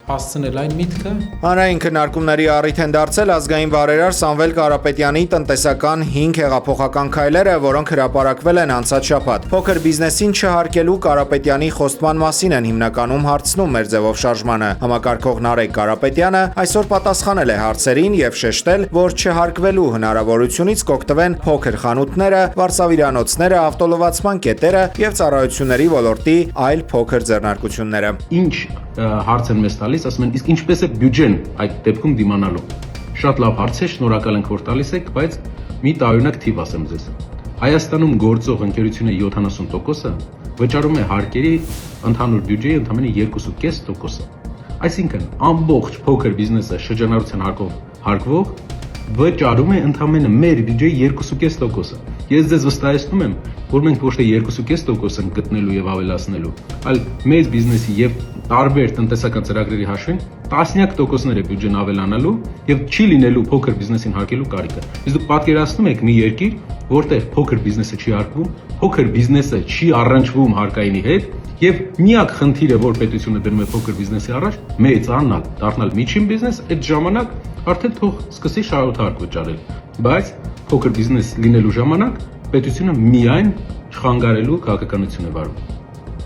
հասցնել այն միտքը։ Հանրային քննարկումների առիթ են դարձել ազգային բարերար Սամվել Կարապետյանի տնտեսական 5 հեղափոխական քայլերը, որոնք հրապարակվել են անցած շաբաթ։ Փոքր բիզնեսին չհարկելու Կարապետյանի խոստման մասին են հիմնականում հարցնում մեր ձևով շարժմանը։ Համակարգող Նարեկ Կարապետյանը այսօր պատասխանել է հարցերին եւ շեշտել, որ չհարկվելու հնարավորությունից կօգտվեն փոքր խանութները, վարսավիրանոցները, ավտոլվացման կետերը եւ ծառայությունների ոլորտի այլ փոքր ձեռնարկությունները։ Ինչ հարց են մեզ տալիս, ասում են, իսկ ինչպես է բյուջեն այդ դեպքում դիմանալու։ Շատ լավ հարց է, շնորհակալ ենք, որ տալիս եք, բայց մի տարօրինակ թիվ ասեմ ձեզ։ Հայաստանում գործող ընկերությունների 70%-ը վճարում է հարկերի ընդհանուր բյուջեի ընդամենը 2.5%-ը։ Այսինքն, ամբողջ փոքր բիզնեսը շրջանառության հարկվող վճարում է ընդամենը մեր բյուջեի 2.5%-ը։ Ես ձեզ վստահեցնում եմ, որ մենք ոչ թե 2.5% ենք գտնելու եւ ավելացնելու, այլ մեծ բիզնեսի եւ տարբեր տնտեսական ծրագրերի հաշվին տասնյակ տոկոսներ է բյուջեն ավելանալու եւ չի լինելու փոքր բիզնեսին հարկելու կարիքը։ Իսկ դուք պատկերացնում եք մի երկիր, որտեղ փոքր բիզնեսը չի հարկվում, փոքր բիզնեսը չի առնչվում հարկայինի հետ եւ միակ խնդիրը, որ պետությունը դնում է փոքր բիզնեսի առաջ, մեծանալ, դառնալ միջին բիզնես, այդ ժամանակ արդեն թող սկսի շահութարկ վճարել։ Բայց փոքր բիզնես լինելու ժամանակ պետությունը միայն չխանգարելու քաղաքականություն է վարում։